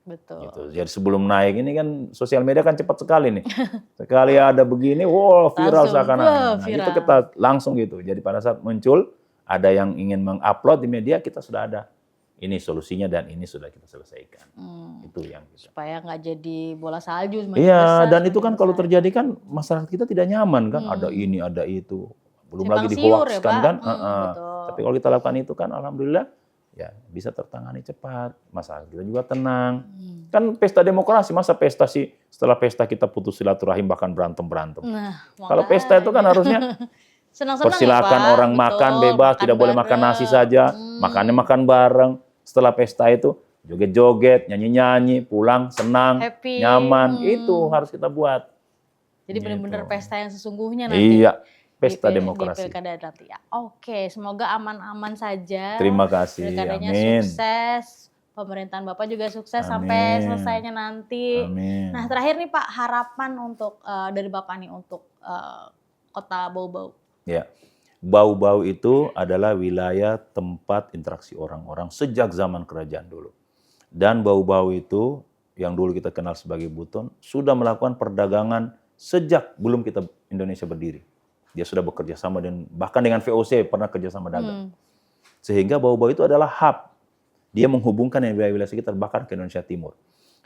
B: Betul.
A: Gitu. Jadi sebelum naik ini kan sosial media kan cepat sekali nih. Sekali ada begini, wow viral
B: Langsung,
A: seakan-akan.
B: wah,
A: Nah,
B: viral.
A: itu kita langsung gitu. Jadi pada saat muncul ada yang ingin mengupload di media, kita sudah ada. Ini solusinya dan ini sudah kita selesaikan. Itu yang kita.
B: Supaya nggak jadi bola salju semakin
A: Iya,
B: besar,
A: dan itu
B: semakin
A: kan kalau
B: besar.
A: terjadi kan masyarakat kita tidak nyaman kan. Ada ini, ada itu. Belum lagi
B: Simpang siur ya,
A: dihoaxkan
B: Pak.
A: kan.
B: Betul.
A: Tapi kalau kita lakukan itu kan alhamdulillah ya bisa tertangani cepat. Masyarakat kita juga tenang. Kan pesta demokrasi, masa pesta sih setelah pesta kita putus silaturahim bahkan berantem-berantem.
B: Nah,
A: Kalau pesta itu kan harusnya
B: senang-senang
A: persilakan
B: ya, Pak.
A: orang makan
B: Betul,
A: bebas,
B: makan
A: tidak boleh makan
B: bareng.
A: nasi saja, makannya makan bareng. Setelah pesta itu joget-joget, nyanyi-nyanyi, pulang senang,
B: Happy.
A: nyaman. Itu harus kita buat.
B: Jadi benar-benar
A: Gitu.
B: pesta yang sesungguhnya nanti.
A: Iya, pesta
B: di
A: demokrasi.
B: pilkada nanti ya. Oke, semoga aman-aman saja.
A: Terima kasih.
B: Pilkadanya
A: Amin.
B: sukses. Pemerintahan Bapak juga sukses
A: Amin.
B: sampai selesainya nanti.
A: Amin.
B: Nah, terakhir nih Pak, harapan untuk dari Bapak nih untuk Kota Bau-Bau.
A: Ya, Bau-Bau itu adalah wilayah tempat interaksi orang-orang sejak zaman kerajaan dulu. Dan Bau-Bau itu yang dulu kita kenal sebagai Buton sudah melakukan perdagangan sejak belum kita Indonesia berdiri. Dia sudah bekerja sama dan bahkan dengan VOC pernah kerjasama dagang. Sehingga Bau-Bau itu adalah hub. Dia menghubungkan yang wilayah-wilayah sekitar bahkan ke Indonesia Timur.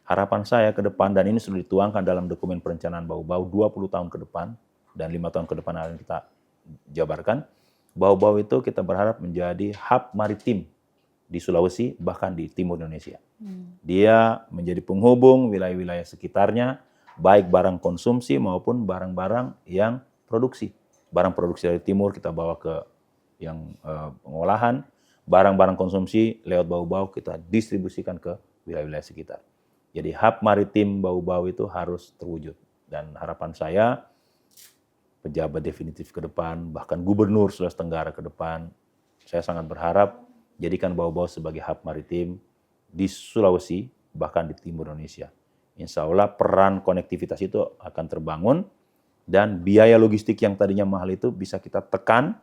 A: Harapan saya ke depan, dan ini sudah dituangkan dalam dokumen perencanaan Bau-Bau 20 tahun ke depan dan 5 tahun ke depan akan kita jabarkan. Bau-Bau itu kita berharap menjadi hub maritim di Sulawesi bahkan di timur Indonesia. Dia menjadi penghubung wilayah-wilayah sekitarnya, baik barang konsumsi maupun barang-barang yang produksi. Barang produksi dari timur kita bawa ke yang pengolahan, barang-barang konsumsi lewat Bau-Bau kita distribusikan ke wilayah-wilayah sekitar. Jadi hub maritim Bau-Bau itu harus terwujud. Dan harapan saya pejabat definitif ke depan, bahkan gubernur Sulawesi Tenggara ke depan, saya sangat berharap jadikan Bau-Bau sebagai hub maritim di Sulawesi, bahkan di timur Indonesia. Insya Allah peran konektivitas itu akan terbangun dan biaya logistik yang tadinya mahal itu bisa kita tekan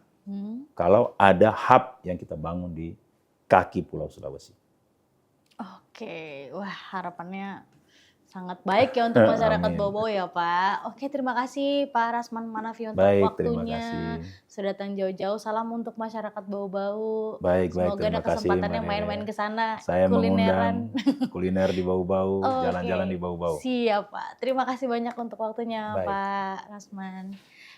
A: kalau ada hub yang kita bangun di kaki Pulau Sulawesi.
B: Oke, wah harapannya sangat baik ya untuk masyarakat
A: Amin.
B: Bau-Bau ya Pak. Oke, terima kasih Pak Rasman Manafi untuk
A: Baik, terima
B: waktunya.
A: kasih.
B: Sudah datang jauh-jauh. Salam untuk masyarakat Bau-Bau.
A: Baik,
B: Semoga ada
A: terima kasih,
B: kesempatannya
A: Mbak
B: main-main
A: Nene.
B: ke sana.
A: Saya
B: kulineran.
A: mengundang kuliner di Bau-Bau,
B: Oke,
A: jalan-jalan di Bau-Bau.
B: Siap Pak. Terima kasih banyak untuk waktunya
A: Baik.
B: Pak Rasman.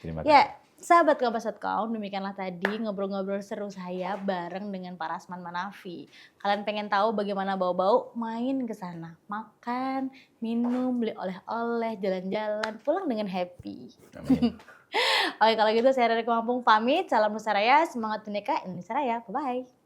A: Terima kasih.
B: Ya, sahabat Kompas.com, demikianlah tadi ngobrol-ngobrol seru saya bareng dengan Pak Rasman Manafi. Kalian pengen tahu bagaimana Bau-Bau? Main ke sana, makan, minum, beli oleh-oleh, jalan-jalan, pulang dengan happy.
A: Amin.
B: Oke, kalau gitu saya dari Kemampung pamit. Salam Nusa Raya, semangat Bhinneka Indonesia Raya. Bye-bye.